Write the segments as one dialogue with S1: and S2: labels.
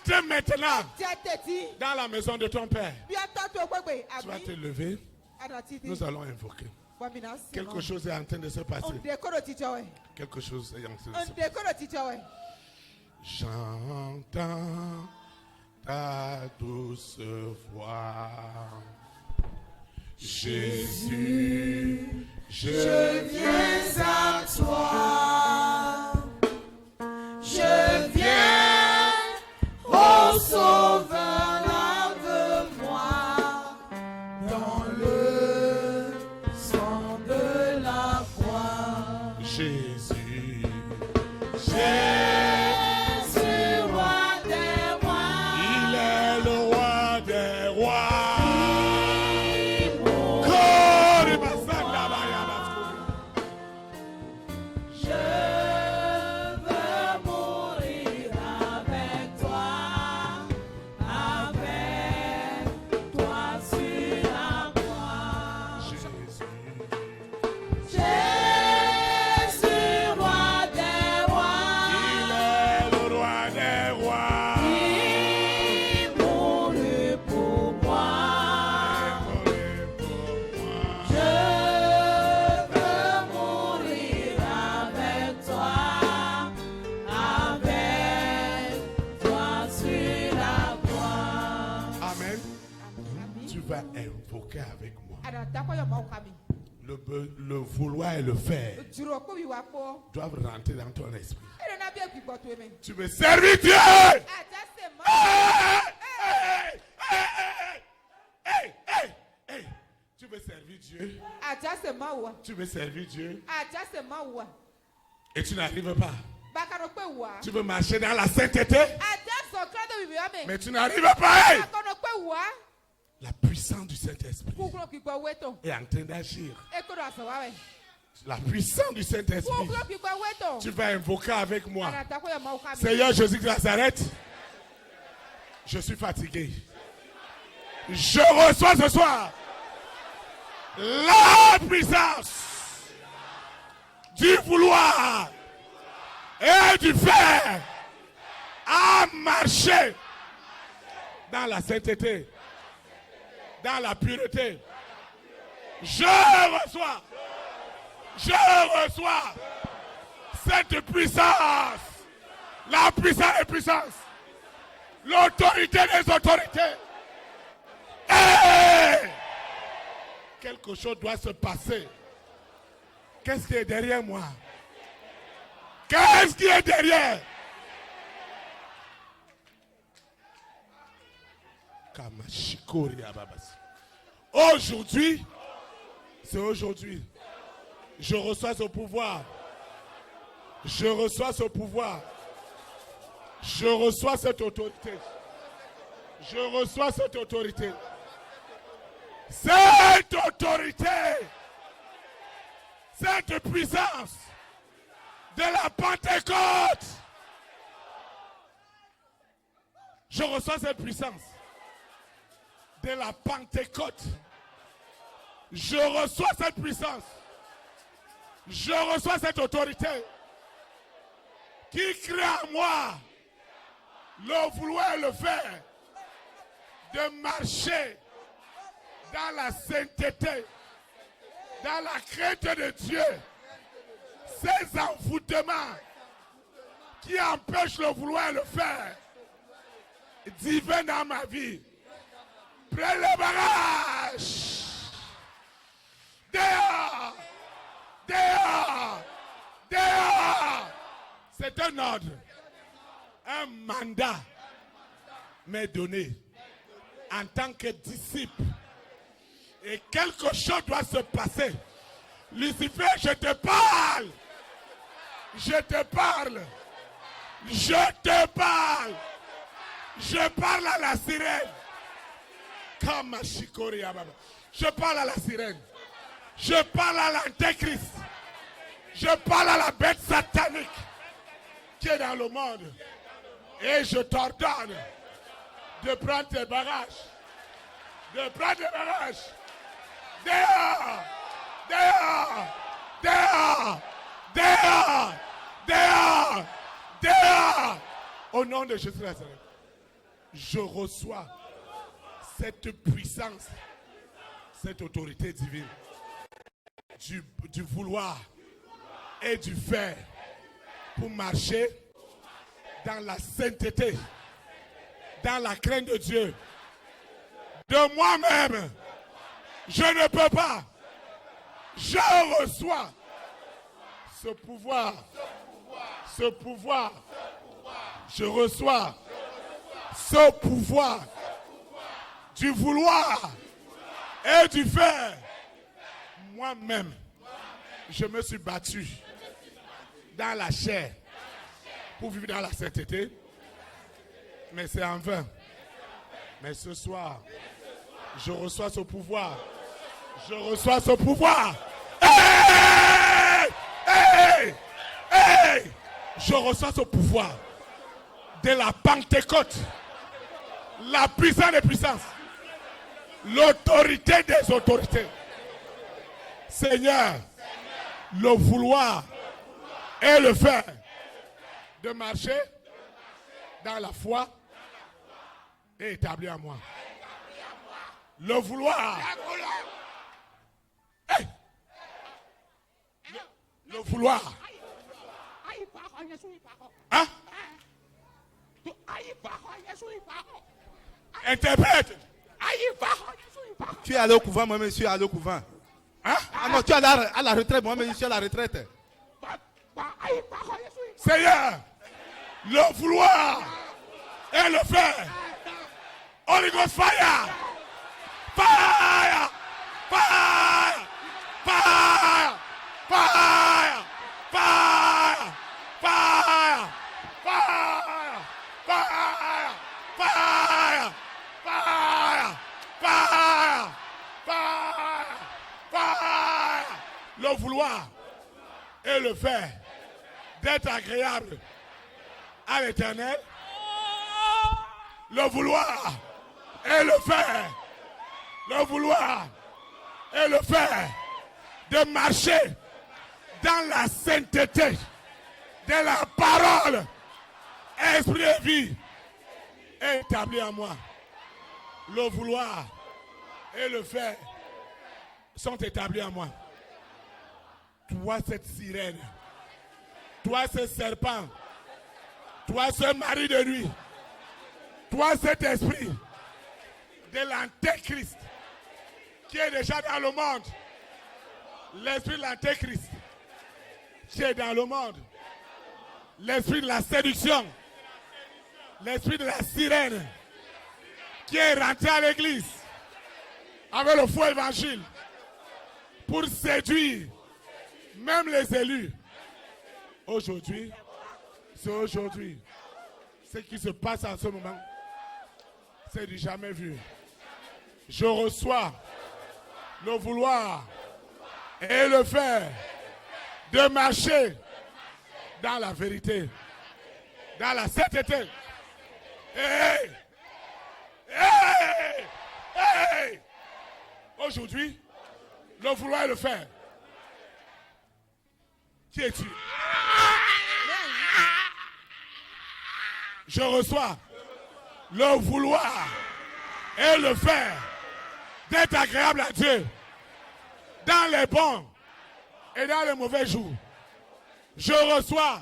S1: Entre maintenant dans la maison de ton père. Tu vas te lever. Nous allons invoquer. Quelque chose est en train de se passer. Quelque chose est en train de se passer. J'entends ta douce voix. Jésus, je viens à toi. Je viens, ô Sauveur, lave-moi dans le sang de la croix. Jésus, Jésus, roi des rois. Il est le roi des rois. Avec moi. Le vouloir et le faire doivent rentrer dans ton esprit. Tu veux servir Dieu. Tu veux servir Dieu. Tu veux servir Dieu. Et tu n'arrives pas. Tu veux marcher dans la sainteté. Mais tu n'arrives pas. La puissance du Saint-Esprit est en train d'agir. La puissance du Saint-Esprit. Tu vas invoquer avec moi. Seigneur Jésus de Nazareth, je suis fatigué. Je reçois ce soir la puissance du vouloir et du faire à marcher dans la sainteté. Dans la pureté. Je reçois cette puissance. La puissance des puissances. L'autorité des autorités. Et quelque chose doit se passer. Qu'est-ce qui est derrière moi? Qu'est-ce qui est derrière? Aujourd'hui, c'est aujourd'hui. Je reçois ce pouvoir. Je reçois ce pouvoir. Je reçois cette autorité. Je reçois cette autorité. Cette autorité. Cette puissance de la Pentecôte. Je reçois cette puissance de la Pentecôte. Je reçois cette puissance. Je reçois cette autorité qui crée en moi le vouloir et le faire de marcher dans la sainteté, dans la crainte de Dieu. Ces envoûtements qui empêchent le vouloir et le faire divin dans ma vie. Prends le barrage. Dehors. Dehors. Dehors. C'est un ordre. Un mandat m'est donné en tant que disciple. Et quelque chose doit se passer. Lucifer, je te parle. Je te parle. Je te parle. Je parle à la sirène. Comme je parle à la sirène. Je parle à l'antéchrist. Je parle à la bête satanique qui est dans le monde. Et je t'ordonne de prendre tes bagages. De prendre tes bagages. Dehors. Dehors. Dehors. Dehors. Dehors. Dehors. Au nom de Jésus Nazareth. Je reçois cette puissance, cette autorité divine du vouloir et du faire pour marcher dans la sainteté, dans la crainte de Dieu. De moi-même, je ne peux pas. Je reçois ce pouvoir. Ce pouvoir. Je reçois ce pouvoir du vouloir et du faire. Moi-même, je me suis battu dans la chair pour vivre dans la sainteté. Mais c'est en vain. Mais ce soir, je reçois ce pouvoir. Je reçois ce pouvoir. Hey! Hey! Hey! Je reçois ce pouvoir de la Pentecôte. La puissance des puissances. L'autorité des autorités. Seigneur, le vouloir et le faire de marcher dans la foi est établi en moi. Le vouloir. Hey! Le vouloir. Hein? Interprète.
S2: Tu es allé au couvent, moi-même je suis allé au couvent.
S1: Hein?
S2: Ah non, tu es allé à la retraite, moi-même je suis à la retraite.
S1: Seigneur, le vouloir et le faire. Holy Ghost fire! Fire! Fire! Fire! Fire! Fire! Fire! Fire! Fire! Fire! Fire! Fire! Fire! Fire! Le vouloir et le faire d'être agréable à l'Éternel. Le vouloir et le faire. Le vouloir et le faire de marcher dans la sainteté de la parole. Esprit et vie est établi en moi. Le vouloir et le faire sont établis en moi. Toi, cette sirène, toi, ce serpent, toi, ce mari de nuit, toi, cet esprit de l'antéchrist qui est déjà dans le monde, l'esprit de l'antéchrist qui est dans le monde, l'esprit de la séduction, l'esprit de la sirène qui est rentré à l'église avec le faux évangile pour séduire même les élus. Aujourd'hui, c'est aujourd'hui. Ce qui se passe en ce moment, c'est du jamais vu. Je reçois le vouloir et le faire de marcher dans la vérité, dans la sainteté. Hey! Hey! Hey! Aujourd'hui, le vouloir et le faire. Qui es-tu? Je reçois le vouloir et le faire d'être agréable à Dieu dans les bons et dans les mauvais jours. Je reçois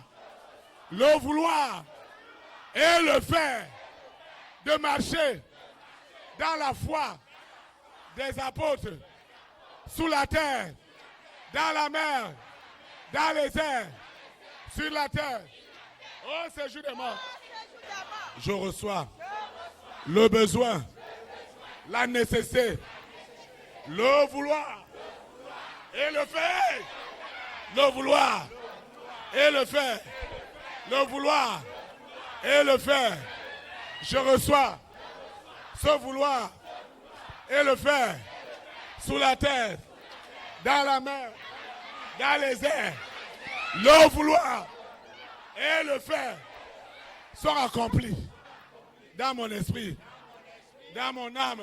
S1: le vouloir et le faire de marcher dans la foi des apôtres, sous la terre, dans la mer, dans les airs, sur la terre. Oh, c'est jour des morts. Je reçois le besoin, la nécessité, le vouloir et le faire. Le vouloir et le faire. Le vouloir et le faire. Je reçois ce vouloir et le faire sous la terre, dans la mer, dans les airs. Le vouloir et le faire sont accomplis dans mon esprit, dans mon âme.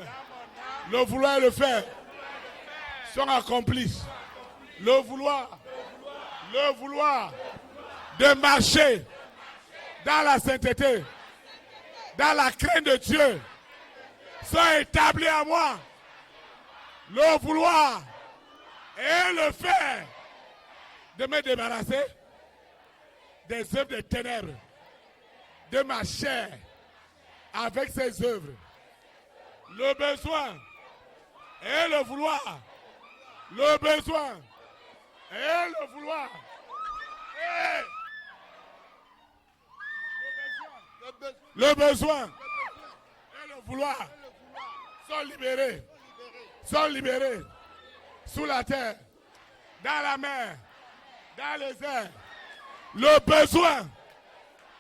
S1: Le vouloir et le faire sont accomplis. Le vouloir de marcher dans la sainteté dans la crainte de Dieu, sont établis à moi. Le vouloir et le faire de me débarrasser des œuvres des ténèbres, de ma chair, avec ses œuvres. Le besoin et le vouloir. Le besoin et le vouloir. Et le besoin et le vouloir sont libérés. Sont libérés sous la terre, dans la mer, dans les airs. Le besoin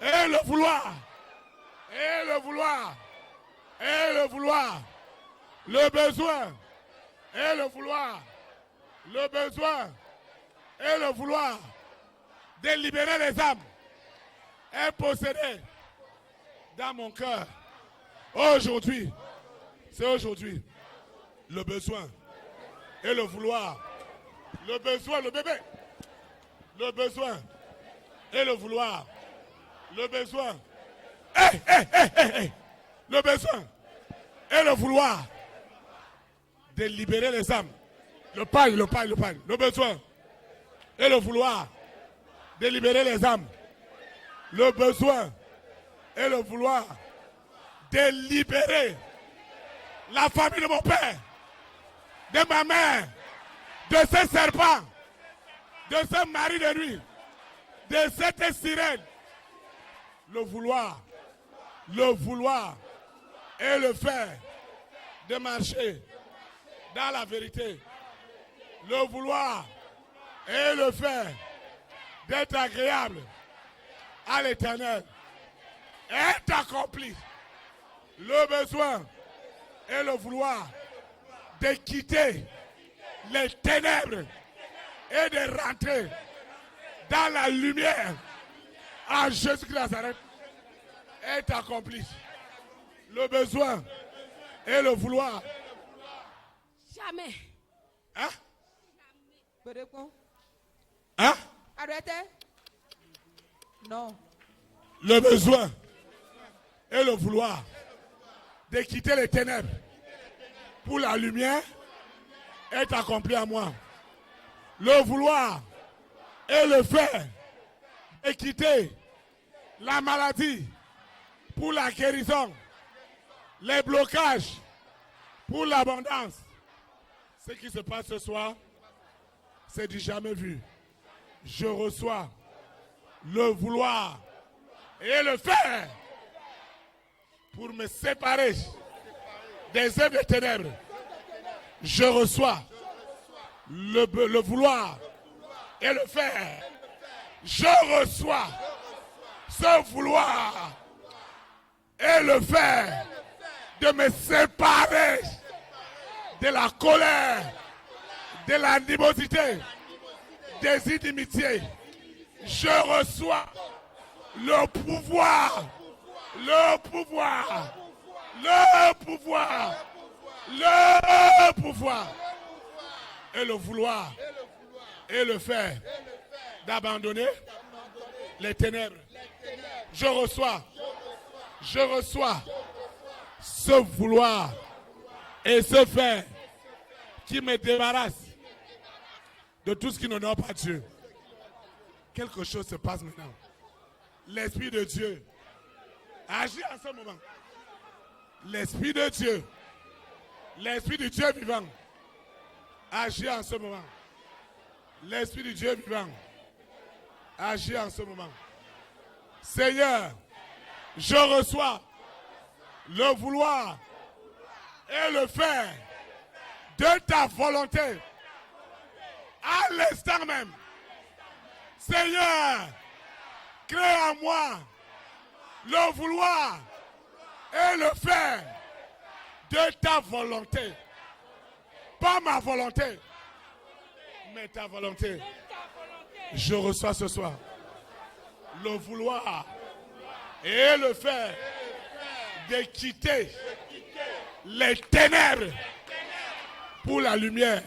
S1: et le vouloir. Et le vouloir. Et le vouloir. Le besoin et le vouloir. Le besoin et le vouloir de libérer les âmes est possédé dans mon cœur. Aujourd'hui, c'est aujourd'hui. Le besoin et le vouloir. Le besoin, le bébé. Le besoin et le vouloir. Le besoin. Le besoin et le vouloir de libérer les âmes. Le pain. Le besoin et le vouloir de libérer les âmes. Le besoin et le vouloir de libérer la famille de mon père, de ma mère, de ce serpent, de ce mari de nuit, de cette sirène. Le vouloir et le faire de marcher dans la vérité. Le vouloir et le faire d'être agréable à l'Éternel est accompli. Le besoin et le vouloir de quitter les ténèbres et de rentrer dans la lumière en Jésus-Christ de Nazareth est accompli. Le besoin et le vouloir.
S3: Jamais.
S1: Hein? Hein?
S3: Arrêtez. Non.
S1: Le besoin et le vouloir de quitter les ténèbres pour la lumière est accompli à moi. Le vouloir et le faire de quitter la maladie pour la guérison, les blocages pour l'abondance. Ce qui se passe ce soir, c'est du jamais vu. Je reçois le vouloir et le faire pour me séparer des œuvres des ténèbres. Je reçois le vouloir et le faire. Je reçois ce vouloir et le faire de me séparer de la colère, de l'animosité, des inimitiés. Je reçois le pouvoir et le vouloir et le faire d'abandonner les ténèbres. Je reçois ce vouloir et ce faire qui me débarrasse de tout ce qui n'honore pas Dieu. Quelque chose se passe maintenant. L'Esprit de Dieu agit en ce moment. L'Esprit de Dieu, l'Esprit du Dieu vivant, agit en ce moment. L'Esprit du Dieu vivant agit en ce moment. Seigneur, je reçois le vouloir et le faire de ta volonté à l'instant même. Seigneur, crée en moi le vouloir et le faire de ta volonté. Pas ma volonté, mais ta volonté. Je reçois ce soir le vouloir et le faire de quitter les ténèbres pour la lumière.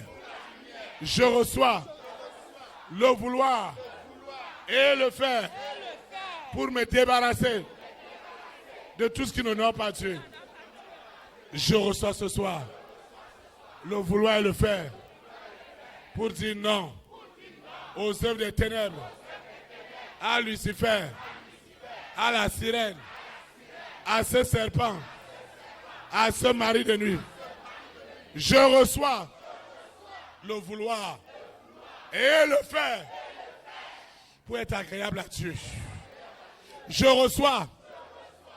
S1: Je reçois le vouloir et le faire pour me débarrasser de tout ce qui n'honore pas Dieu. Je reçois ce soir le vouloir et le faire pour dire non aux œuvres des ténèbres, à Lucifer, à la sirène, à ce serpent, à ce mari de nuit. Je reçois le vouloir et le faire pour être agréable à Dieu. Je reçois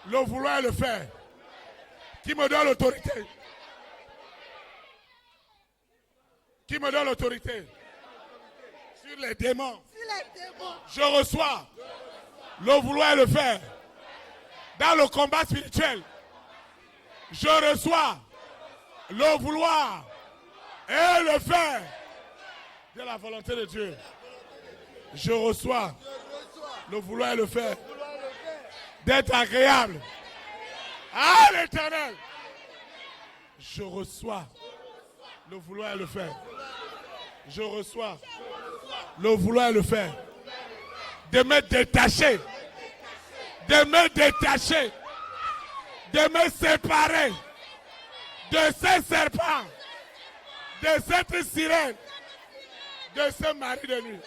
S1: le vouloir et le faire qui me donne l'autorité. Qui me donne l'autorité sur les démons. Je reçois le vouloir et le faire dans le combat spirituel. Je reçois le vouloir et le faire de la volonté de Dieu. Je reçois le vouloir et le faire d'être agréable à l'Éternel. Je reçois le vouloir et le faire. Je reçois le vouloir et le faire. De me détacher. De me détacher. De me séparer de ces serpents, de cette sirène, de ce mari de nuit.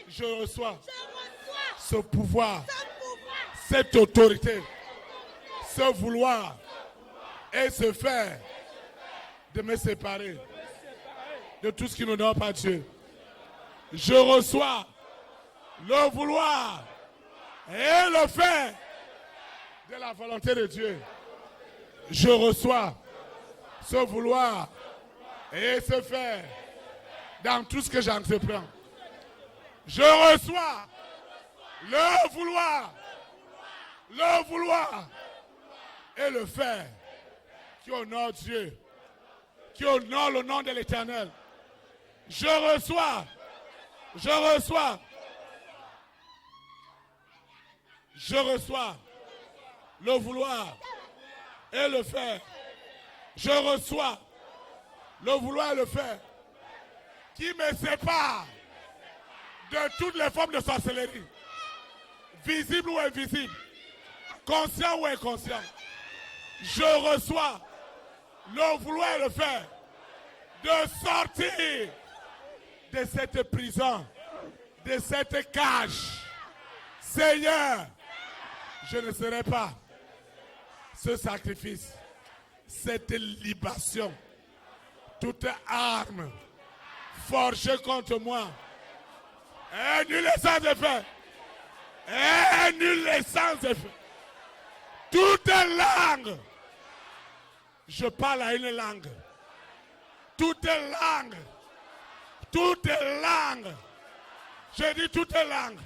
S1: Je reçois ce pouvoir, cette autorité, ce vouloir et ce faire de me séparer de tout ce qui n'honore pas Dieu. Je reçois le vouloir et le faire de la volonté de Dieu. Je reçois ce vouloir et ce faire dans tout ce que j'entreprends. Je reçois le vouloir et le faire qui honore Dieu, qui honore le nom de l'Éternel. Je reçois le vouloir et le faire. Je reçois le vouloir et le faire qui me sépare de toutes les formes de sorcellerie, visibles ou invisibles, conscient ou inconscient. Je reçois le vouloir et le faire de sortir de cette prison, de cette cage. Seigneur, je ne serai pas ce sacrifice, cette libation, toute arme forgée contre moi, et nul essence de fait, et nul essence de fait. Toute langue, je parle à une langue, toute langue, je dis toute langue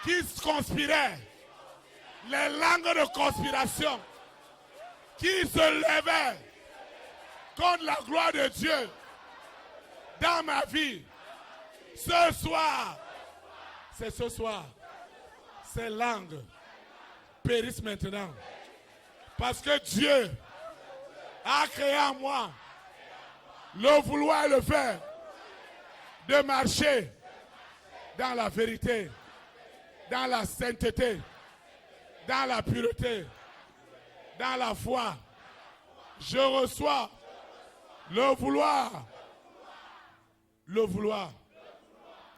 S1: qui se conspirait, les langues de conspiration qui se levaient contre la gloire de Dieu dans ma vie. Ce soir, ces langues périssent maintenant. Parce que Dieu a créé en moi le vouloir et le faire de marcher dans la vérité, dans la sainteté, dans la pureté, dans la foi. Je reçois le vouloir.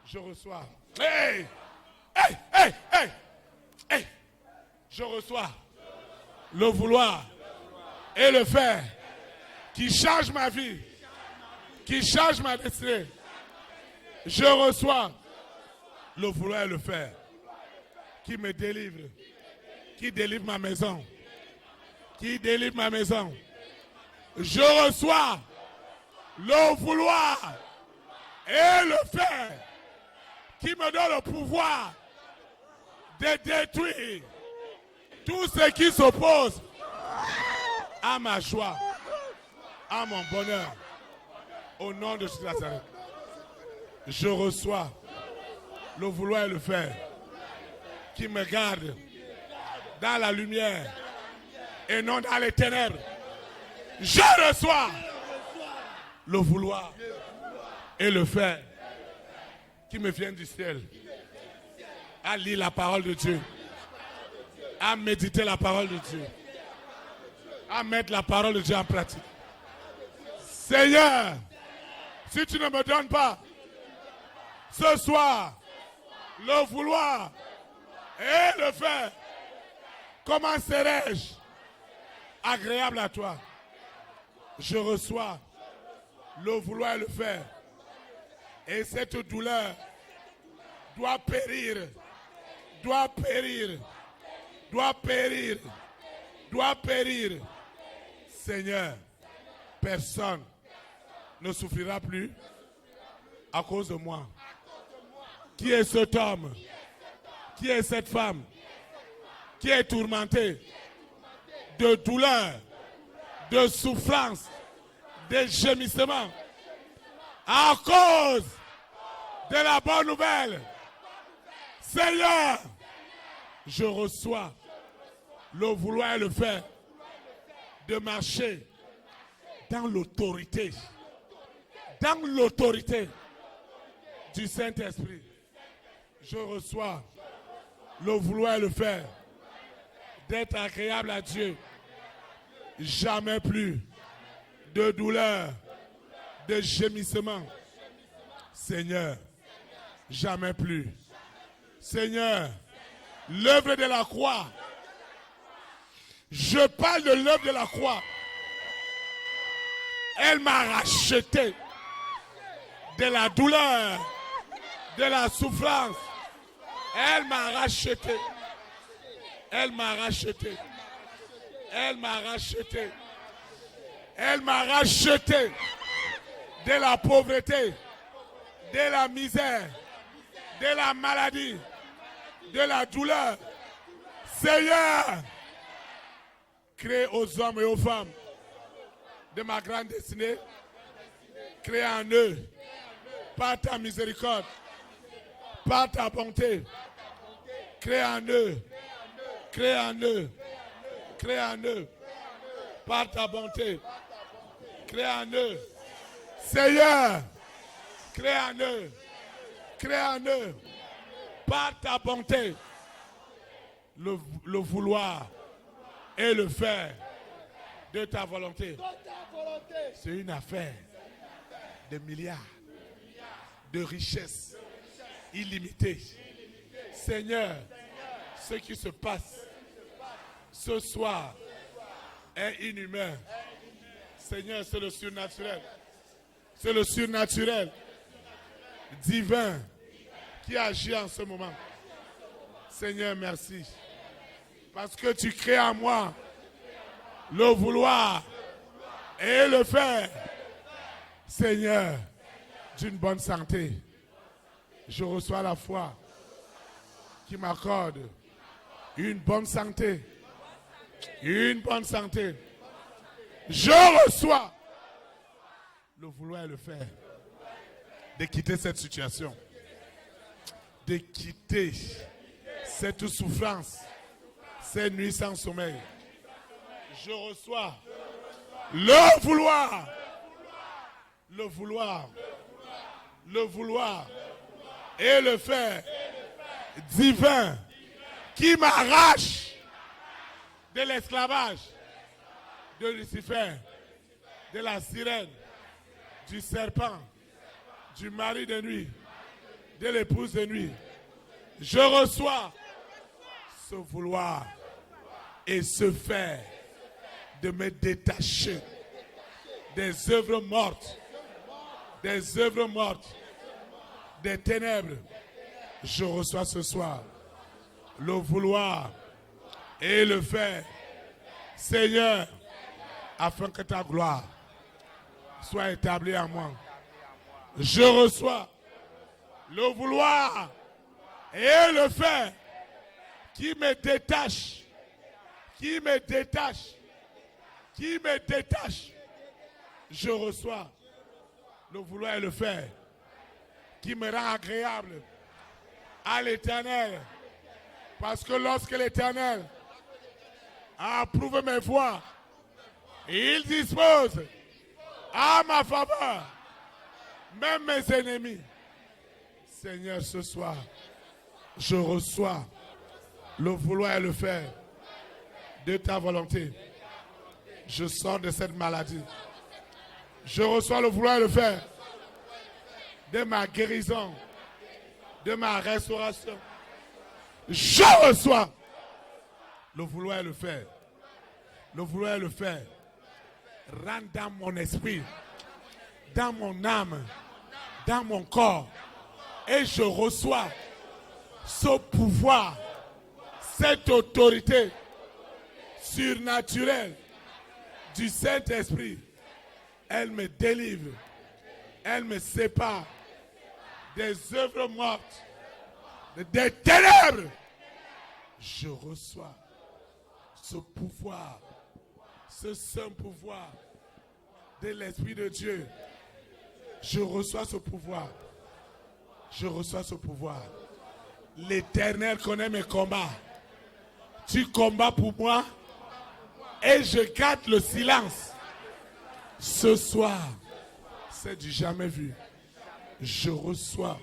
S1: Je reçois. Hey! Je reçois le vouloir et le faire qui change ma vie, qui change ma destinée. Je reçois le vouloir et le faire qui me délivre, qui délivre ma maison, qui délivre ma maison. Je reçois le vouloir et le faire qui me donne le pouvoir de détruire tout ce qui s'oppose à ma joie, à mon bonheur. Au nom de Jésus Nazareth, je reçois le vouloir et le faire qui me garde dans la lumière et non dans les ténèbres. Je reçois le vouloir et le faire qui me vient du ciel à lire la parole de Dieu, à méditer la parole de Dieu, à mettre la parole de Dieu en pratique. Seigneur, si tu ne me donnes pas ce soir le vouloir et le faire, comment serais-je agréable à toi? Je reçois le vouloir et le faire. Et cette douleur doit périr, doit périr, doit périr, doit périr. Seigneur, personne ne souffrira plus à cause de moi. Qui est cet homme? Qui est cette femme qui est tourmentée de douleur, de souffrance, de gémissement à cause de la bonne nouvelle? Seigneur, je reçois le vouloir et le faire de marcher dans l'autorité du Saint-Esprit. Je reçois le vouloir et le faire d'être agréable à Dieu. Jamais plus de douleur, de gémissement. Seigneur, jamais plus. Seigneur, l'œuvre de la croix. Je parle de l'œuvre de la croix. Elle m'a racheté de la douleur, de la souffrance. Elle m'a racheté. Elle m'a racheté. Elle m'a racheté. Elle m'a racheté de la pauvreté, de la misère, de la maladie, de la douleur. Seigneur, crée aux hommes et aux femmes de ma grande destinée, crée en eux, par ta miséricorde, par ta bonté, crée en eux, crée en eux, crée en eux, par ta bonté, crée en eux. Seigneur, crée en eux, crée en eux, par ta bonté, le vouloir et le faire de ta volonté. C'est une affaire de milliards, de richesses illimitées. Seigneur, ce qui se passe ce soir est inhumain. Seigneur, c'est le surnaturel. C'est le surnaturel divin qui agit en ce moment. Seigneur, merci. Parce que tu crées en moi le vouloir et le faire. Seigneur, d'une bonne santé, je reçois la foi qui m'accorde une bonne santé. Une bonne santé. Je reçois le vouloir et le faire. De quitter cette situation. De quitter cette souffrance. Ces nuits sans sommeil. Je reçois le vouloir. Le vouloir. Le vouloir. Et le faire divin qui m'arrache de l'esclavage de Lucifer, de la sirène, du serpent, du mari de nuit, de l'épouse de nuit. Je reçois ce vouloir et ce faire de me détacher des œuvres mortes, des ténèbres. Je reçois ce soir le vouloir et le faire, Seigneur, afin que ta gloire soit établie en moi. Je reçois le vouloir et le faire qui me détache, qui me détache, qui me détache. Je reçois le vouloir et le faire qui me rend agréable à l'Éternel. Parce que lorsque l'Éternel a approuvé mes voies, il dispose à ma faveur même mes ennemis. Seigneur, ce soir, Je reçois le vouloir et le faire de ta volonté. Je sors de cette maladie. Je reçois le vouloir et le faire de ma guérison, de ma restauration. Je reçois le vouloir et le faire. Le vouloir et le faire. Rentre dans mon esprit, dans mon âme, dans mon corps. Et je reçois ce pouvoir, cette autorité surnaturelle du Saint-Esprit. Elle me délivre, elle me sépare des œuvres mortes, des ténèbres. Je reçois ce pouvoir, ce saint pouvoir de l'Esprit de Dieu. Je reçois ce pouvoir. Je reçois ce pouvoir. L'Éternel connaît mes combats. Tu combats pour moi et je garde le silence. Ce soir, c'est du jamais vu. Je reçois.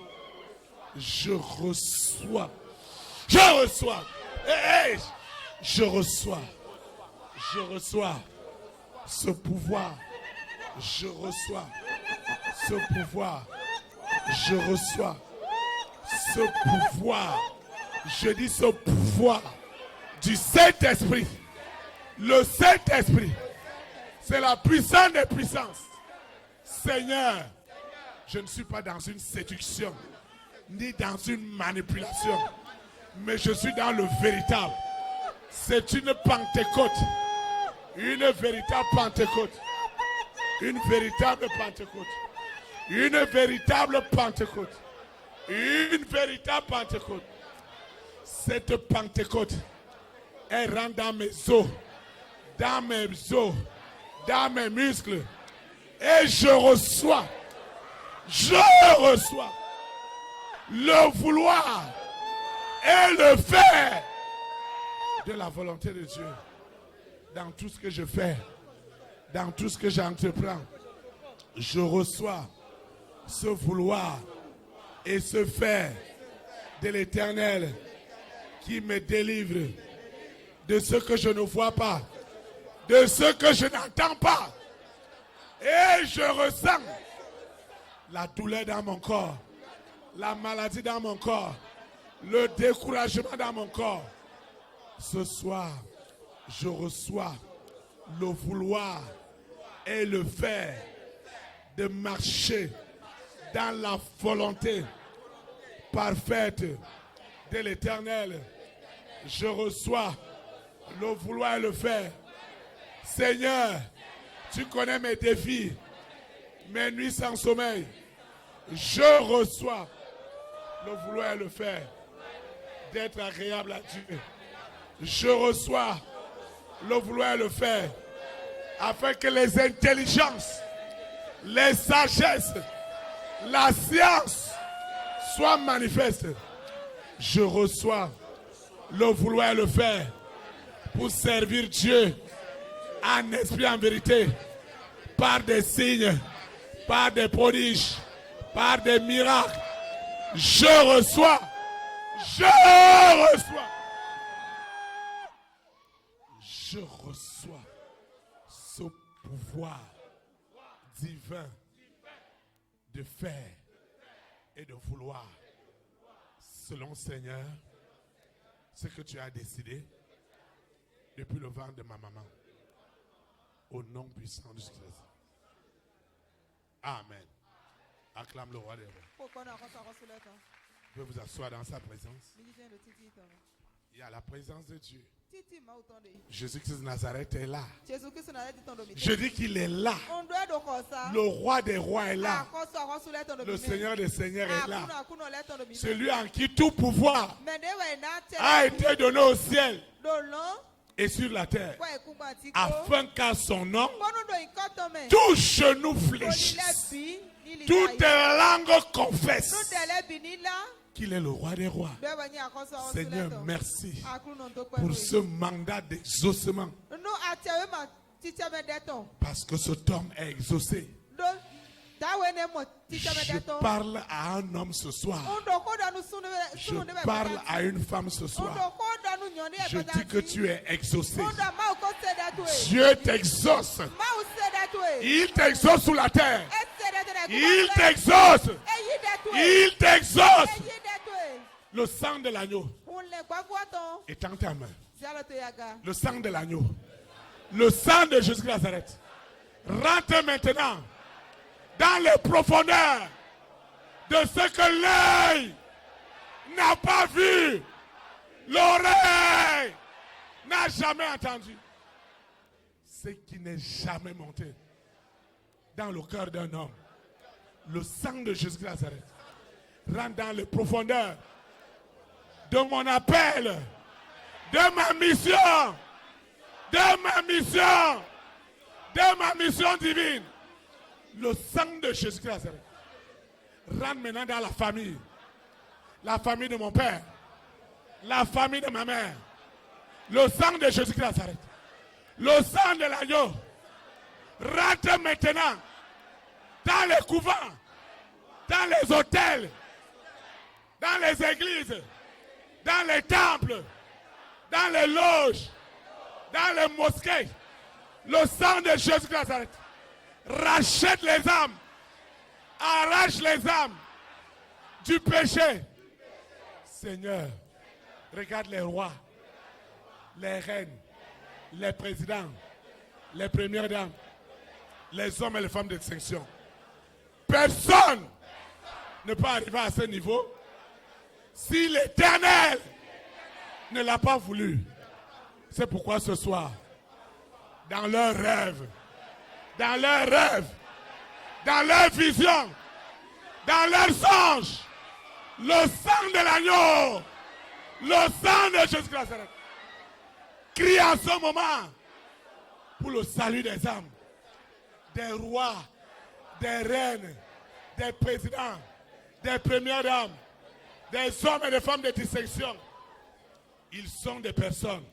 S1: Je reçois. Je reçois. Hey, je reçois. Je reçois ce pouvoir. Je reçois ce pouvoir. Je reçois ce pouvoir. Je dis ce pouvoir du Saint-Esprit. Le Saint-Esprit, c'est la puissance des puissances. Seigneur, je ne suis pas dans une séduction, ni dans une manipulation, mais je suis dans le véritable. C'est une Pentecôte. Une véritable Pentecôte. Une véritable Pentecôte. Une véritable Pentecôte. Une véritable Pentecôte. Cette Pentecôte, elle rentre dans mes os, dans mes os, dans mes muscles. Et je reçois le vouloir et le faire de la volonté de Dieu. Dans tout ce que je fais, dans tout ce que j'entreprends, je reçois ce vouloir et ce faire de l'Éternel qui me délivre de ce que je ne vois pas, de ce que je n'entends pas. Et je ressens la douleur dans mon corps, la maladie dans mon corps, le découragement dans mon corps. Ce soir, je reçois le vouloir et le faire de marcher dans la volonté parfaite de l'Éternel. Je reçois le vouloir et le faire. Seigneur, tu connais mes défis, mes nuits sans sommeil. Je reçois le vouloir et le faire d'être agréable à Dieu. Je reçois le vouloir et le faire afin que les intelligences, les sagesses, la science soient manifestes. Je reçois le vouloir et le faire pour servir Dieu en esprit, en vérité, par des signes, par des prodiges, par des miracles. Je reçois ce pouvoir divin de faire et de vouloir, selon Seigneur, ce que tu as décidé depuis le ventre de ma maman. Au nom puissant de Jésus. Amen. Acclame le roi des rois. Je vais vous asseoir dans sa présence. Il y a la présence de Dieu. Jésus-Christ de Nazareth est là. Je dis qu'il est là. Le roi des rois est là. Le Seigneur des seigneurs est là. Celui en qui tout pouvoir a été donné au ciel et sur la terre, afin qu'à son nom, tout genou fléchisse, toute langue confesse qu'il est le roi des rois. Seigneur, merci pour ce mandat d'exaucement. Parce que cet homme est exaucé. Je parle à un homme ce soir. Je parle à une femme ce soir. Je dis que tu es exaucé. Dieu t'exauce. Il t'exauce sous la terre. Il t'exauce. Il t'exauce. Le sang de l'agneau est en ta main. Le sang de l'agneau. Le sang de Jésus de Nazareth. Rentre maintenant dans les profondeurs de ce que l'œil n'a pas vu, l'oreille n'a jamais entendu, ce qui n'est jamais monté dans le cœur d'un homme. Le sang de Jésus de Nazareth rentre dans les profondeurs de mon appel, de ma mission, de ma mission divine. Le sang de Jésus de Nazareth rentre maintenant dans la famille de mon père, la famille de ma mère. Le sang de Jésus de Nazareth, le sang de l'agneau rentre maintenant dans les couvents, dans les hôtels, dans les églises, dans les temples, dans les loges, dans les mosquées. Le sang de Jésus de Nazareth rachète les âmes, arrache les âmes du péché. Seigneur, regarde les rois, les reines, les présidents, les premières dames, les hommes et les femmes de distinction. Personne ne peut arriver à ce niveau si l'Éternel ne l'a pas voulu. C'est pourquoi ce soir, dans leurs rêves, dans leurs visions, dans leurs songes, le sang de l'agneau, le sang de Jésus Christ crie en ce moment pour le salut des âmes, des rois, des reines, des présidents, des premières dames, des hommes et des femmes de distinction. Ils sont des personnes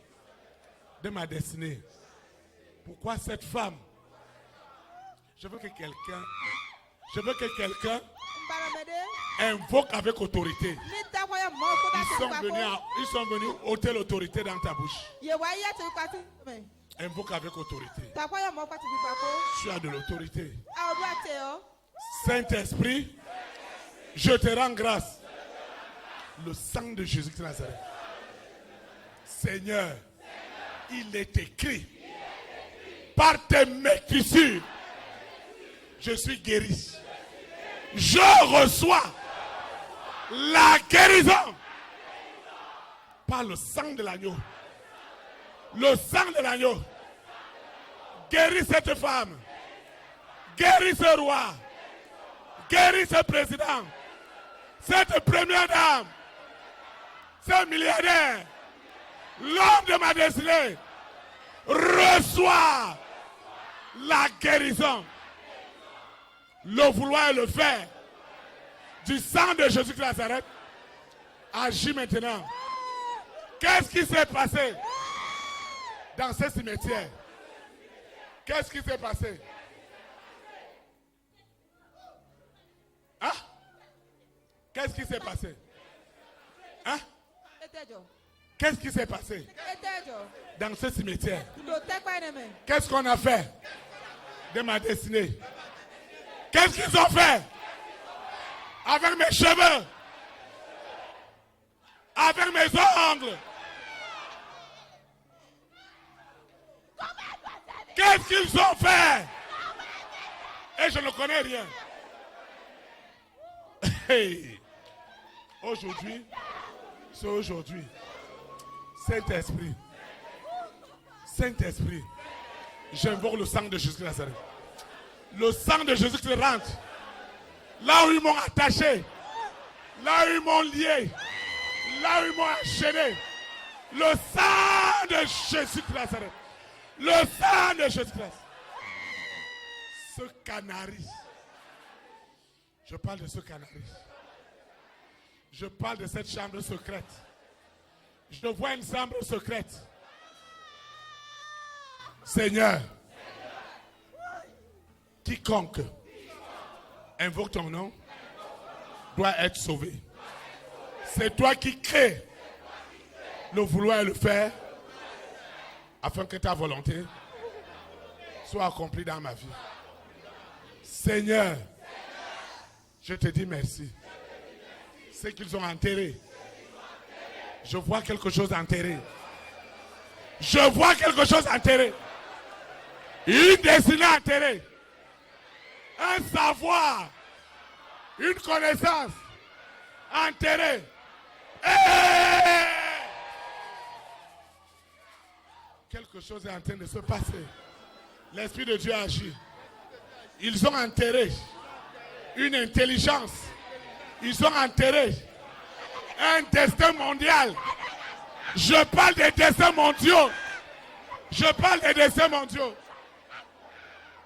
S1: de ma destinée. Pourquoi cette femme? Je veux que quelqu'un invoque avec autorité. Ils sont venus ôter l'autorité dans ta bouche. Invoque avec autorité. Tu as de l'autorité. Saint-Esprit, je te rends grâce. Le sang de Jésus de Nazareth. Seigneur, il est écrit par tes maîtrisures, je suis guéri. Je reçois la guérison par le sang de l'agneau. Le sang de l'agneau guérit cette femme, guérit ce roi, guérit ce président, cette première dame, ce milliardaire, l'homme de ma destinée. Reçois la guérison. Le vouloir et le faire du sang de Jésus de Nazareth agit maintenant. Qu'est-ce qui s'est passé dans ce cimetière? Qu'est-ce qui s'est passé? Hein? Qu'est-ce qui s'est passé? Hein? Qu'est-ce qui s'est passé dans ce cimetière? Qu'est-ce qu'on a fait de ma destinée? Qu'est-ce qu'ils ont fait avec mes cheveux? Avec mes ongles? Qu'est-ce qu'ils ont fait? Et je ne connais rien. Hey. Aujourd'hui, c'est aujourd'hui. Saint-Esprit, Saint-Esprit, j'invoque le sang de Jésus de Nazareth. Le sang de Jésus qui rentre. Là où ils m'ont attaché, là où ils m'ont lié, là où ils m'ont enchaîné. Le sang de Jésus de Nazareth. Le sang de Jésus de Nazareth. Ce canari. Je parle de ce canari. Je parle de cette chambre secrète. Je vois une chambre secrète. Seigneur, quiconque invoque ton nom, doit être sauvé. C'est toi qui crées le vouloir et le faire afin que ta volonté soit accomplie dans ma vie. Seigneur, je te dis merci. Ce qu'ils ont enterré, je vois quelque chose enterré. Je vois quelque chose enterré. Une destinée enterrée. Un savoir. Une connaissance enterrée. Quelque chose est en train de se passer. L'Esprit de Dieu agit. Ils ont enterré une intelligence. Ils ont enterré un destin mondial. Je parle des destins mondiaux. Je parle des destins mondiaux.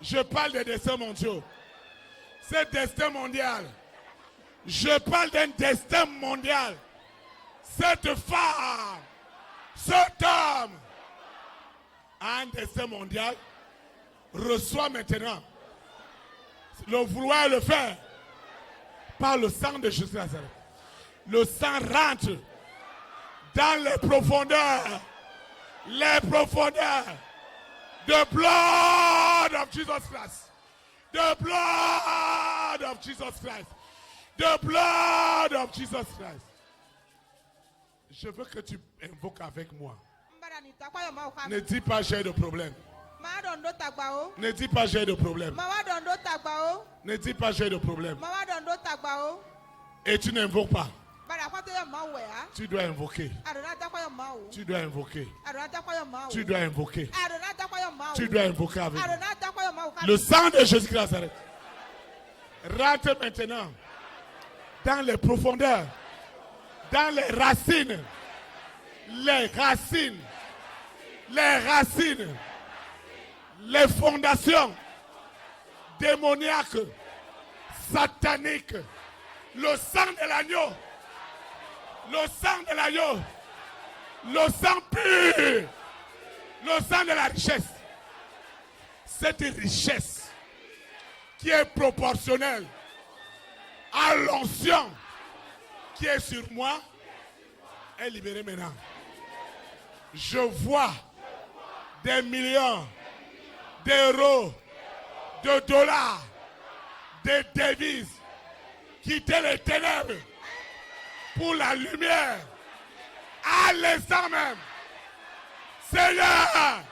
S1: Je parle des destins mondiaux. C'est destin mondial. Je parle d'un destin mondial. Cette femme, cet homme a un destin mondial. Reçoit maintenant le vouloir et le faire par le sang de Jésus Nazareth. Le sang rentre dans les profondeurs. Les profondeurs. The blood of Jesus Christ. The blood of Jesus Christ. The blood of Jesus Christ. Je veux que tu invoques avec moi. Ne dis pas j'ai de problème. Ne dis pas j'ai de problème. Ne dis pas j'ai de problème. Et tu n'invoques pas. Tu dois invoquer. Tu dois invoquer. Tu dois invoquer. Tu dois invoquer avec le sang de Jésus-Christ. Rentre maintenant dans les profondeurs, dans les racines. Les racines. Les racines. Les fondations démoniaques, sataniques. Le sang de l'agneau. Le sang de l'agneau. Le sang pur. Le sang de la richesse. Cette richesse qui est proportionnelle à l'onction qui est sur moi est libérée maintenant. Je vois des millions d'euros, de dollars, de devises quitter les ténèbres pour la lumière à l'instant même. Seigneur,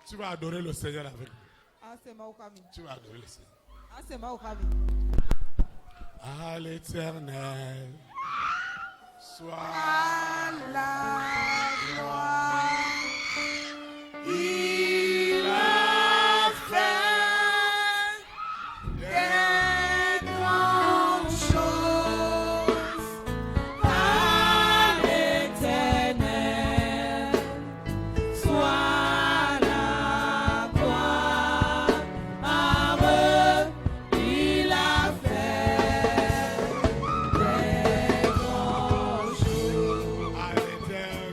S1: tu vas adorer le Seigneur avec nous. Tu vas adorer le Seigneur. À l'Éternel soit la gloire. Il a fait des grandes choses. À l'Éternel soit la gloire. Il a fait des grandes choses. À l'Éternel.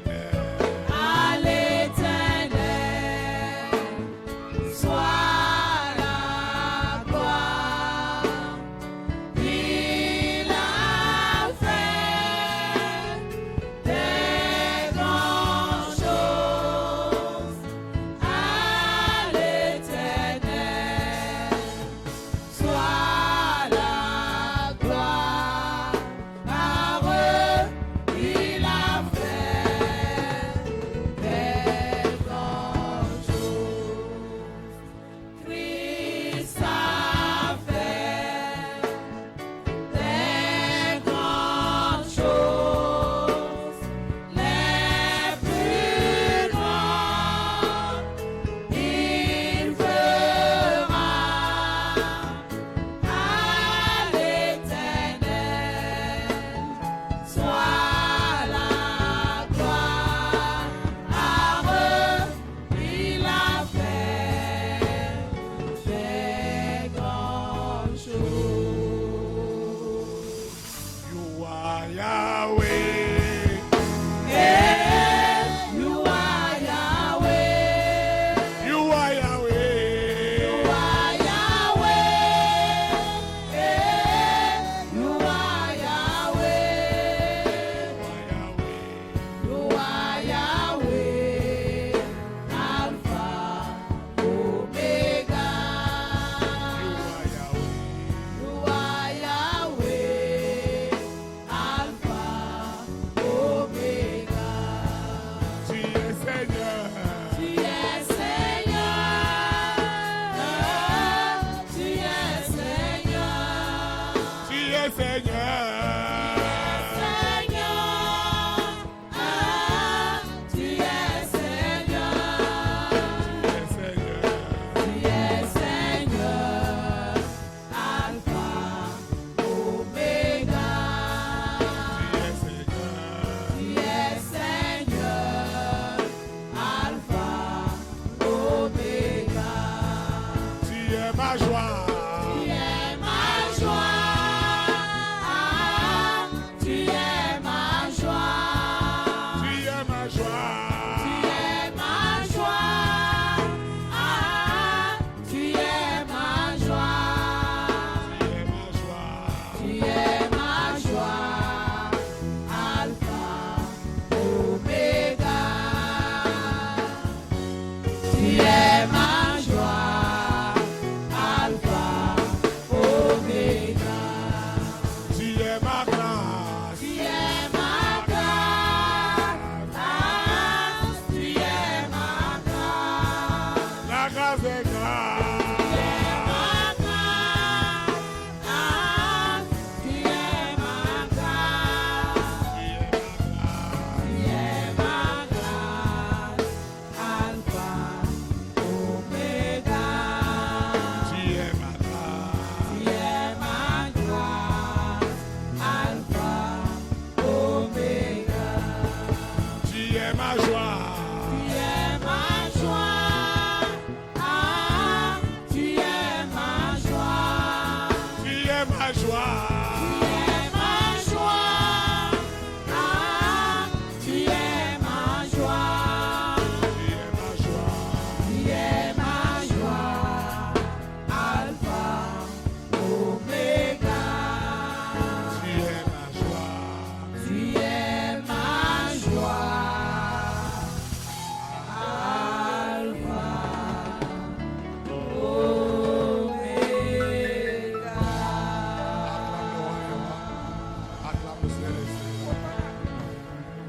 S1: Acclame le Seigneur.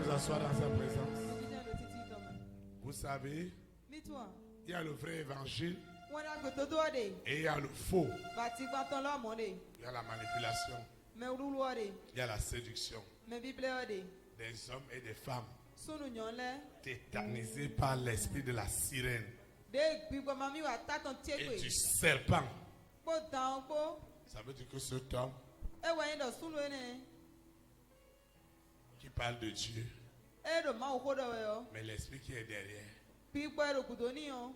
S1: Vous asseoir dans sa présence. Vous savez, il y a le vrai évangile et il y a le faux. Il y a la manipulation. Il y a la séduction. Des hommes et des femmes tétanisés par l'esprit de la sirène et du serpent. Ça veut dire que ce homme qui parle de Dieu, mais l'esprit qui est derrière,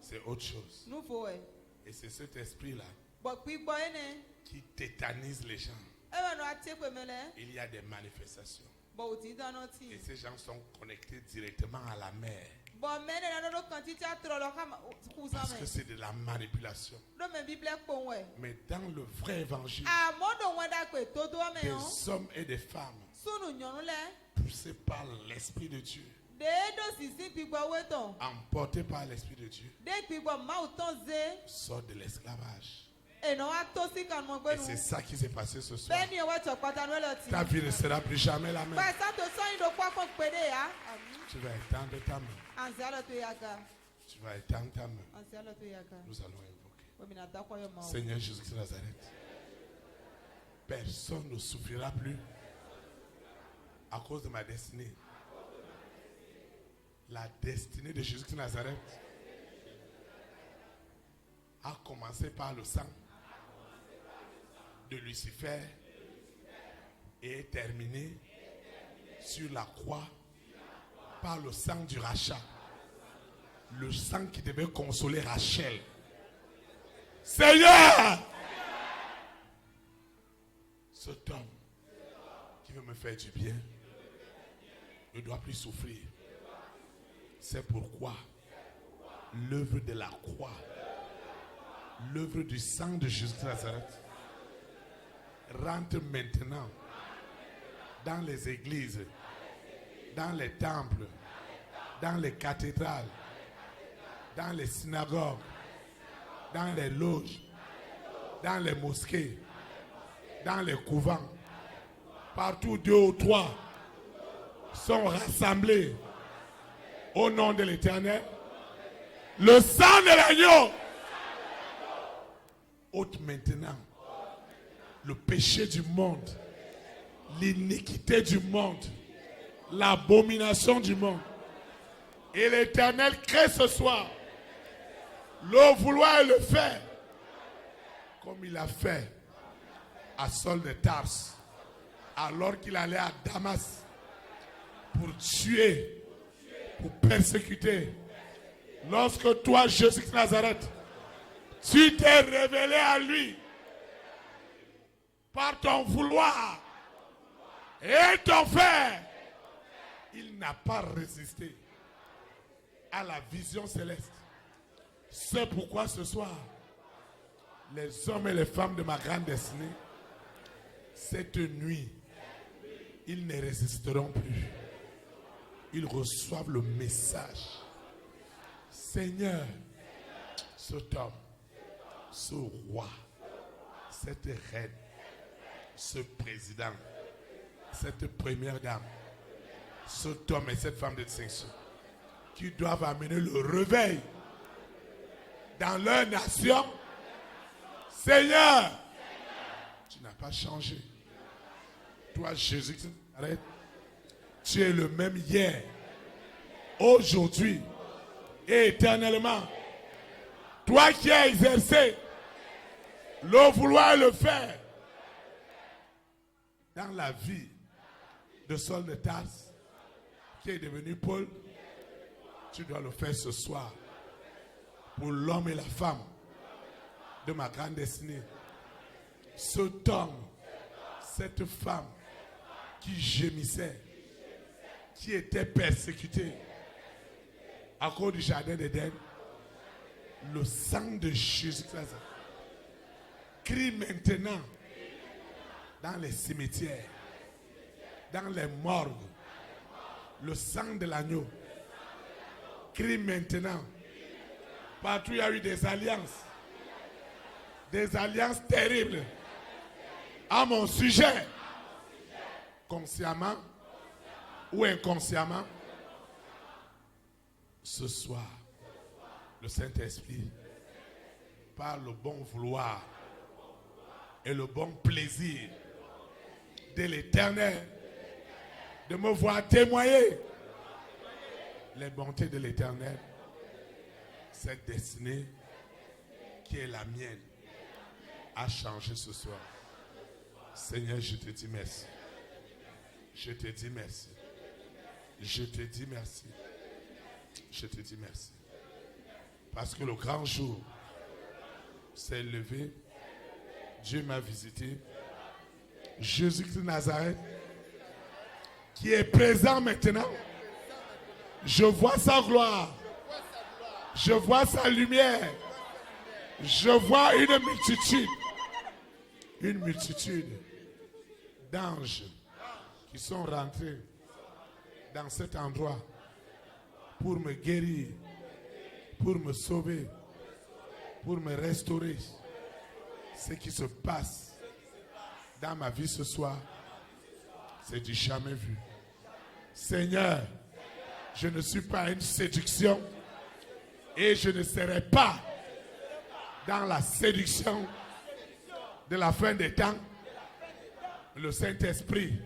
S1: c'est autre chose. Et c'est cet esprit-là qui tétanise les gens. Il y a des manifestations. Et ces gens sont connectés directement à la mer. Parce que c'est de la manipulation. Mais dans le vrai évangile, des hommes et des femmes poussés par l'Esprit de Dieu, emportés par l'Esprit de Dieu, sortent de l'esclavage. Et c'est ça qui s'est passé ce soir. Ta vie ne sera plus jamais la même. Tu vas étendre ta main. Tu vas étendre ta main. Nous allons invoquer. Seigneur Jésus-Christ de Nazareth, personne ne souffrira plus à cause de ma destinée. La destinée de Jésus-Christ de Nazareth a commencé par le sang de Lucifer et est terminée sur la croix par le sang du rachat. Le sang qui devait consoler Rachel. Seigneur, cet homme qui veut me faire du bien ne doit plus souffrir. C'est pourquoi l'œuvre de la croix, l'œuvre du sang de Jésus de Nazareth rentre maintenant dans les églises, dans les temples, dans les cathédrales, dans les synagogues, dans les loges, dans les mosquées, dans les couvents. Partout 2 ou 3 sont rassemblés au nom de l'Éternel. Le sang de l'agneau ôte maintenant le péché du monde, l'iniquité du monde, l'abomination du monde. Et l'Éternel crée ce soir le vouloir et le faire, comme il a fait à Saul de Tarse, alors qu'il allait à Damas pour tuer, pour persécuter. Lorsque toi, Jésus de Nazareth, tu t'es révélé à lui par ton vouloir et ton faire, il n'a pas résisté à la vision céleste. C'est pourquoi ce soir, les hommes et les femmes de ma grande destinée, cette nuit, ils ne résisteront plus. Ils reçoivent le message. Seigneur, cet homme, ce roi, cette reine, ce président, cette première dame, cet homme et cette femme de distinction, qui doivent amener le réveil dans leur nation. Seigneur, tu n'as pas changé. Toi, Jésus, arrête. Tu es le même hier, aujourd'hui et éternellement. Toi qui as exercé le vouloir et le faire dans la vie de Saul de Tarse, qui est devenu Paul, tu dois le faire ce soir pour l'homme et la femme de ma grande destinée. Cet homme, cette femme qui gémissait, qui était persécuté à cause du jardin d'Éden, le sang de Jésus-Christ crie maintenant dans les cimetières, dans les morgues. Le sang de l'agneau crie maintenant partout où il y a eu des alliances terribles à mon sujet. consciemment ou inconsciemment, ce soir, le Saint-Esprit, par le bon vouloir et le bon plaisir de l'Éternel, de me voir témoigner les bontés de l'Éternel, cette destinée qui est la mienne a changé ce soir. Seigneur, je te dis merci. Je te dis merci. Je te dis merci. Je te dis merci. Parce que le grand jour s'est levé. Dieu m'a visité. Jésus-Christ de Nazareth, qui est présent maintenant. Je vois sa gloire. Je vois sa lumière. Je vois une multitude d'anges qui sont rentrés dans cet endroit pour me guérir, pour me sauver, pour me restaurer. Ce qui se passe dans ma vie ce soir, c'est du jamais vu. Seigneur, je ne suis pas une séduction et je ne serai pas dans la séduction de la fin des temps. Le Saint-Esprit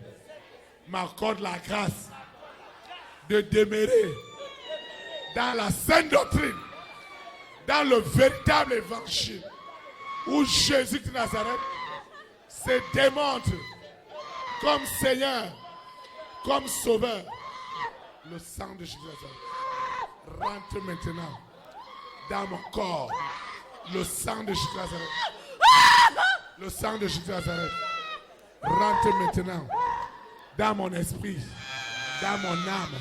S1: m'accorde la grâce de demeurer dans la sainte doctrine, dans le véritable évangile où Jésus de Nazareth se démontre comme Seigneur, comme Sauveur. Le sang de Jésus de Nazareth rentre maintenant dans mon corps. Le sang de Jésus de Nazareth. Le sang de Jésus de Nazareth rentre maintenant dans mon esprit, dans mon âme.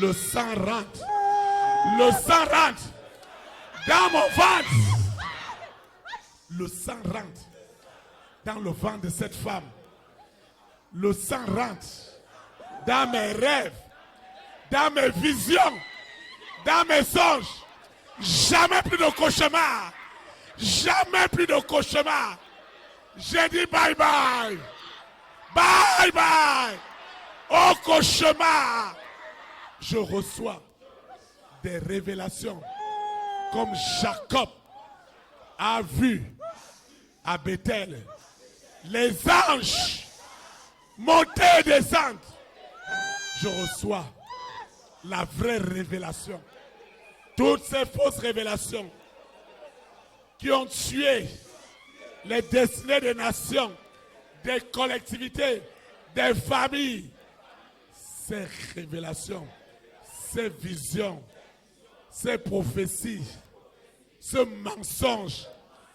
S1: Le sang rentre. Le sang rentre dans mon ventre. Le sang rentre dans le ventre de cette femme. Le sang rentre dans mes rêves, dans mes visions, dans mes songes. Jamais plus de cauchemar. Jamais plus de cauchemar. J'ai dit bye bye. Bye bye. Au cauchemar. Je reçois des révélations comme Jacob a vu à Bethel les anges monter et descendre. Je reçois la vraie révélation. Toutes ces fausses révélations qui ont tué les destinées des nations, des collectivités, des familles. Ces révélations, ces visions, ces prophéties, ce mensonge,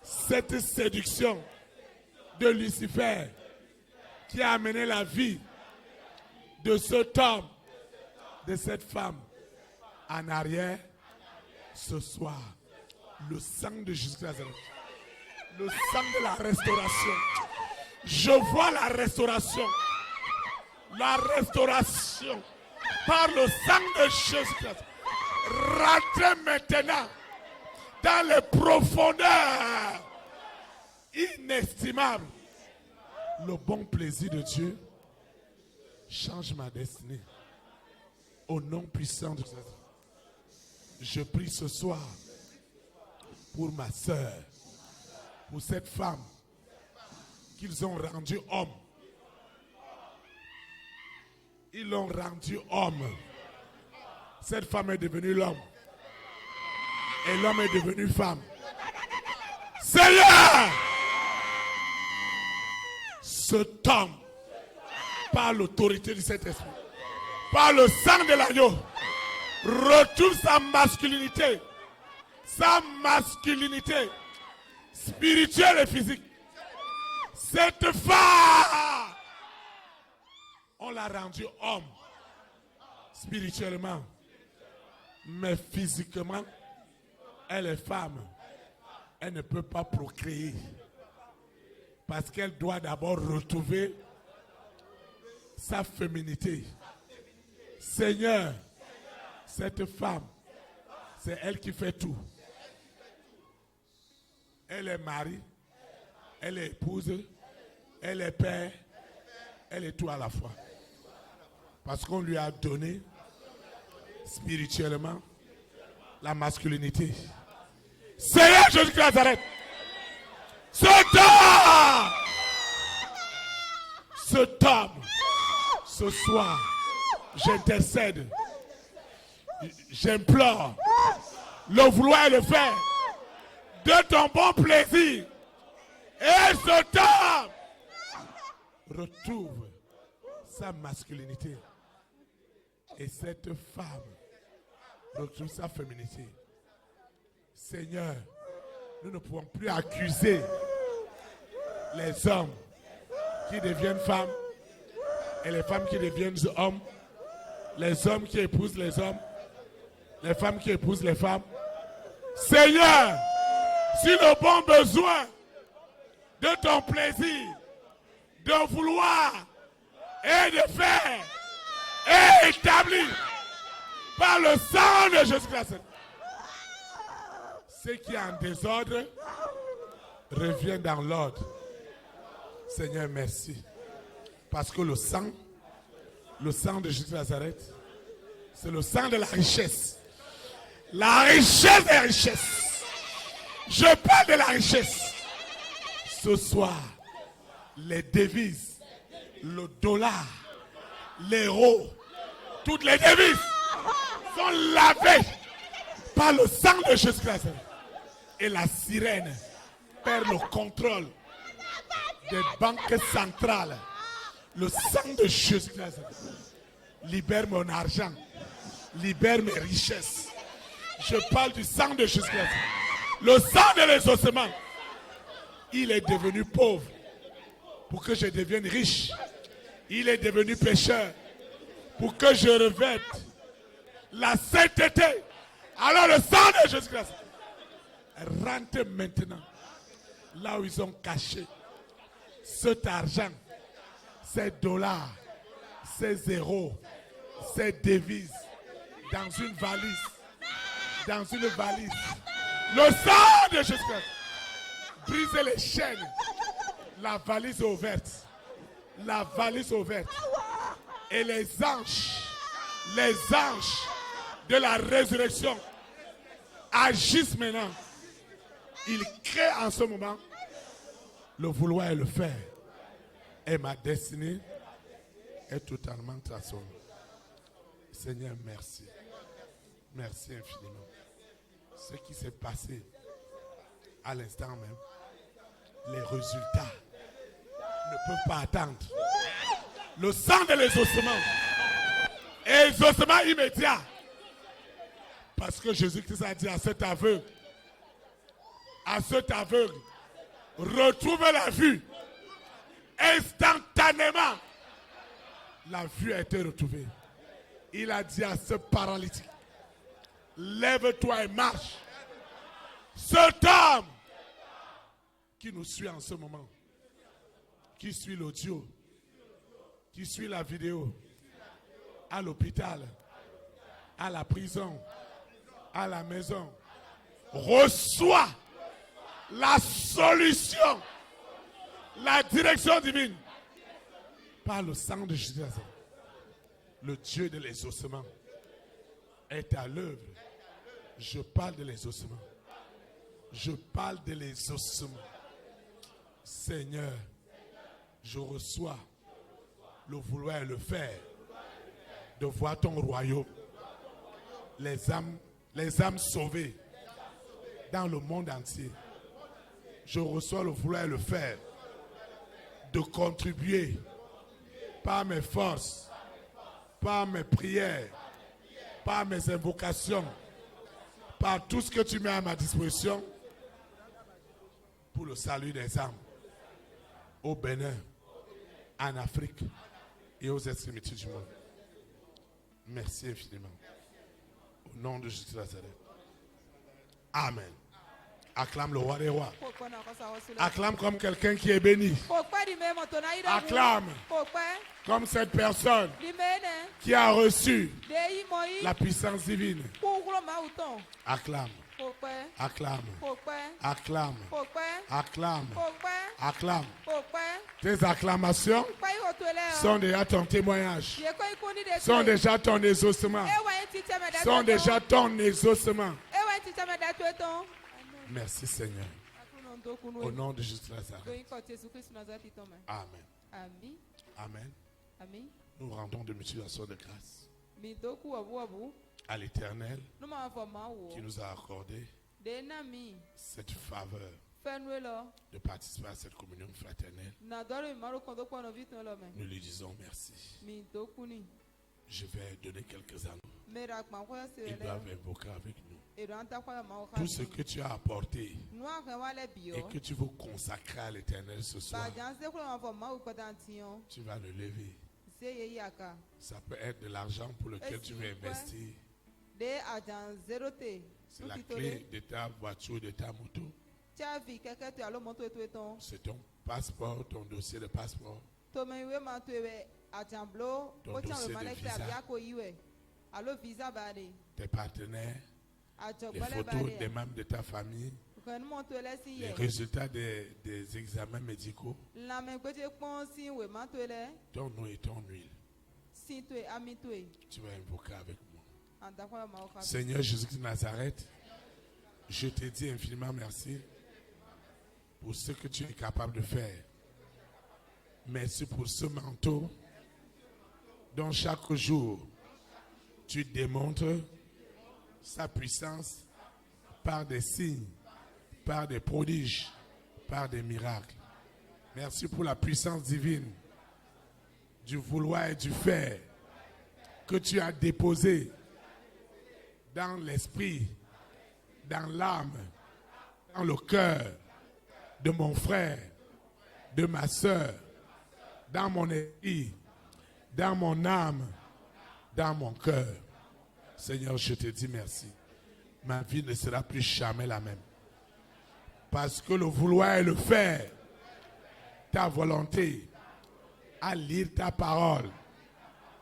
S1: cette séduction de Lucifer qui a amené la vie de cet homme, de cette femme en arrière. Ce soir, le sang de Jésus de Nazareth, le sang de la restauration. Je vois la restauration par le sang de Jésus de Nazareth. Rentrez maintenant dans les profondeurs inestimables. Le bon plaisir de Dieu change ma destinée. Au nom puissant de Jésus. Je prie ce soir pour ma soeur, pour cette femme qu'ils ont rendu homme. Ils l'ont rendu homme. Cette femme est devenue l'homme. Et l'homme est devenu femme. Seigneur, cet homme, par l'autorité du Saint-Esprit, par le sang de l'agneau, retrouve sa masculinité spirituelle et physique. Cette femme, on l'a rendue homme spirituellement, mais physiquement, elle est femme. Elle ne peut pas procréer parce qu'elle doit d'abord retrouver sa féminité. Seigneur, cette femme, c'est elle qui fait tout. Elle est mari, elle est épouse, elle est père, Elle est tout à la fois. Parce qu'on lui a donné spirituellement la masculinité. Seigneur Jésus-Christ de Nazareth, ce homme, ce soir, j'intercède, j'implore le vouloir et le faire de ton bon plaisir. Et cet homme retrouve sa masculinité. Et cette femme retrouve sa féminité. Seigneur, nous ne pouvons plus accuser les hommes qui deviennent femmes et les femmes qui deviennent hommes, les hommes qui épousent les hommes, les femmes qui épousent les femmes. Seigneur, si nous avons besoin de ton plaisir, de vouloir et de faire et établir par le sang de Jésus-Christ, ce qui est en désordre revient dans l'ordre. Seigneur, merci. Parce que le sang de Jésus de Nazareth, c'est le sang de la richesse. La richesse des richesses. Je parle de la richesse. Ce soir, les devises, le dollar, l'euro, toutes les devises sont lavées par le sang de Jésus-Christ. Et la sirène perd le contrôle des banques centrales. Le sang de Jésus-Christ libère mon argent, libère mes richesses. Je parle du sang de Jésus-Christ. Le sang de l'exaucement. Il est devenu pauvre pour que je devienne riche. Il est devenu pécheur pour que je revête la sainteté. Alors le sang de Jésus-Christ rentre maintenant là où ils ont caché cet argent, ces dollars, ces zéros, ces devises dans une valise. Dans une valise. Le sang de Jésus-Christ brise les chaînes. La valise est ouverte. La valise est ouverte. Et les anges de la résurrection agissent maintenant. Ils créent en ce moment le vouloir et le faire. Et ma destinée est totalement transformée. Seigneur, merci. Merci infiniment. Ce qui s'est passé à l'instant même, les résultats ne peuvent pas attendre. Le sang de l'exaucement, exaucement immédiat. Parce que Jésus-Christ a dit à cet aveugle, retrouve la vue. Instantanément, la vue a été retrouvée. Il a dit à ce paralytique, lève-toi et marche. Cet homme qui nous suit en ce moment, qui suit l'audio, qui suit la vidéo, à l'hôpital, à la prison, à la maison, reçoit la solution, la direction divine par le sang de Jésus. Le Dieu de l'exaucement est à l'œuvre. Je parle de l'exaucement. Je parle de l'exaucement. Seigneur, je reçois le vouloir et le faire de voir ton royaume. Les âmes sauvées dans le monde entier. Je reçois le vouloir et le faire de contribuer par mes forces, par mes prières, par mes invocations, par tout ce que tu mets à ma disposition pour le salut des âmes au Bénin, en Afrique et aux extrémités du monde. Merci infiniment. Au nom de Jésus de Nazareth. Amen. Acclame le roi des rois. Acclame comme quelqu'un qui est béni. Acclame comme cette personne qui a reçu la puissance divine. Acclame. Acclame. Acclame. Acclame. Acclame. Tes acclamations sont déjà ton témoignage. Sont déjà ton exaucement. Sont déjà ton exaucement. Merci Seigneur. Au nom de Jésus Nazareth. Amen. Amen. Nous rendons de multiplication de grâce à l'Éternel qui nous a accordé cette faveur de participer à cette communion fraternelle. Nous lui disons merci. Je vais donner quelques anneaux. Ils doivent invoquer avec nous tout ce que tu as apporté et que tu veux consacrer à l'Éternel ce soir. Tu vas le lever. Ça peut être de l'argent pour lequel tu veux investir. C'est la clé de ta voiture, de ta moto. C'est ton passeport, ton dossier de passeport. Ton dossier de visa. Tes partenaires, les photos des membres de ta famille, les résultats des examens médicaux, ton nom et ton huile. Tu vas invoquer avec moi. Seigneur Jésus de Nazareth, je te dis infiniment merci pour ce que tu es capable de faire. Merci pour ce manteau dont chaque jour tu démontres sa puissance par des signes, par des prodiges, par des miracles. Merci pour la puissance divine du vouloir et du faire que tu as déposé dans l'esprit, dans l'âme, dans le cœur de mon frère, de ma soeur, dans mon esprit, dans mon âme, dans mon cœur. Seigneur, je te dis merci. Ma vie ne sera plus jamais la même. Parce que le vouloir et le faire, ta volonté, à lire ta parole,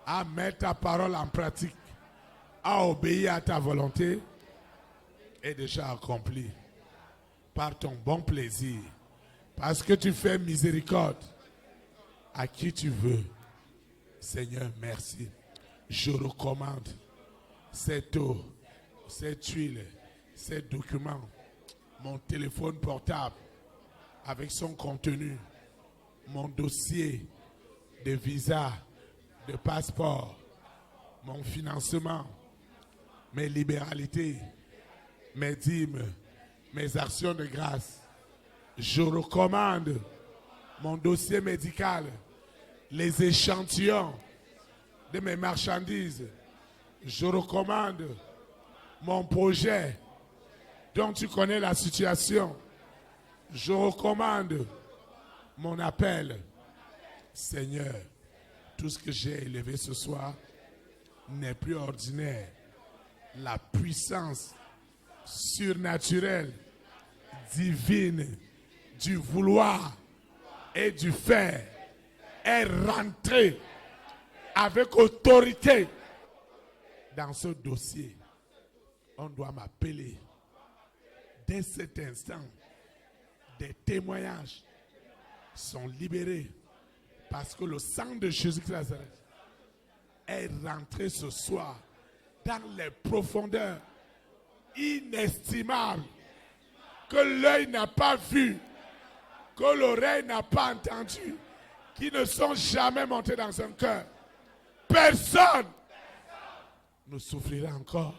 S1: à mettre ta parole en pratique, à obéir à ta volonté, est déjà accompli par ton bon plaisir. Parce que tu fais miséricorde à qui tu veux. Seigneur, merci. Je recommande cette eau, cette huile, ces documents, mon téléphone portable avec son contenu, mon dossier de visa, de passeport, mon financement, mes libéralités, mes dîmes, mes actions de grâce. Je recommande mon dossier médical, les échantillons de mes marchandises. Je recommande mon projet dont tu connais la situation. Je recommande mon appel. Seigneur, tout ce que j'ai élevé ce soir n'est plus ordinaire. La puissance surnaturelle, divine, du vouloir et du faire est rentrée avec autorité dans ce dossier. On doit m'appeler dès cet instant. Des témoignages sont libérés parce que le sang de Jésus-Christ Nazareth est rentré ce soir dans les profondeurs inestimables que l'œil n'a pas vu, que l'oreille n'a pas entendu, qui ne sont jamais montés dans un cœur. Personne ne souffrira encore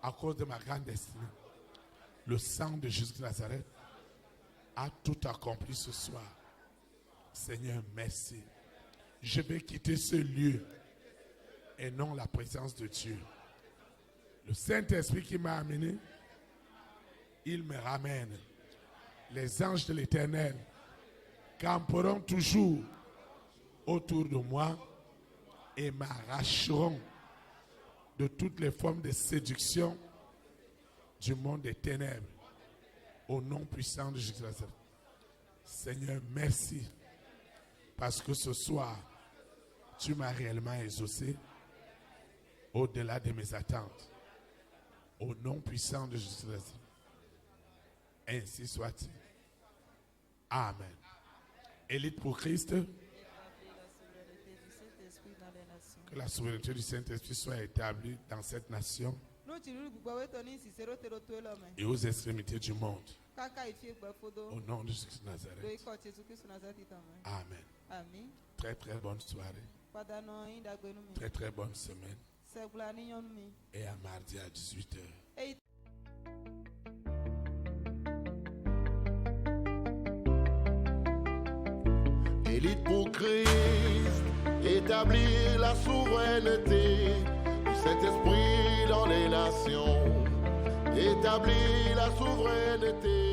S1: à cause de ma grande destinée. Le sang de Jésus de Nazareth a tout accompli ce soir. Seigneur, merci. Je vais quitter ce lieu et non la présence de Dieu. Le Saint-Esprit qui m'a amené, il me ramène. Les anges de l'Éternel camperont toujours autour de moi et m'arracheront de toutes les formes de séduction du monde des ténèbres. Au nom puissant de Jésus. Seigneur, merci. Parce que ce soir, tu m'as réellement exaucé au-delà de mes attentes. Au nom puissant de Jésus. Ainsi soit-il. Amen. Élite pour Christ. Que la souveraineté du Saint-Esprit soit établie dans cette nation et aux extrémités du monde. Au nom de Jésus de Nazareth. Amen. Très très bonne soirée. Très très bonne semaine. Et à mardi à 18h.
S4: Élite pour Christ, établir la souveraineté du Saint-Esprit dans les nations. Établir la souveraineté.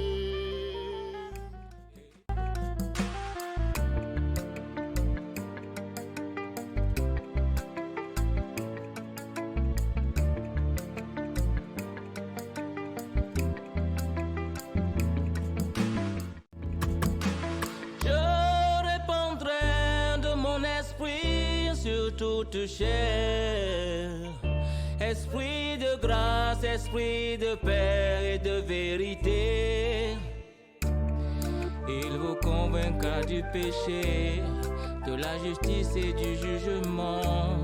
S5: Toute chair, esprit de grâce, esprit de paix et de vérité, il vous convaincra du péché, de la justice et du jugement,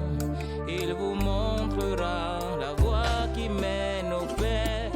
S5: il vous montrera la voie qui mène au Père.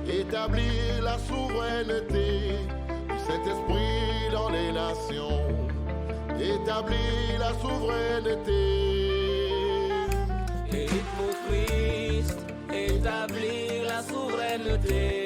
S4: Établir la souveraineté du Saint-Esprit dans les nations. Établir la souveraineté.
S5: Élite pour Christ, établir la souveraineté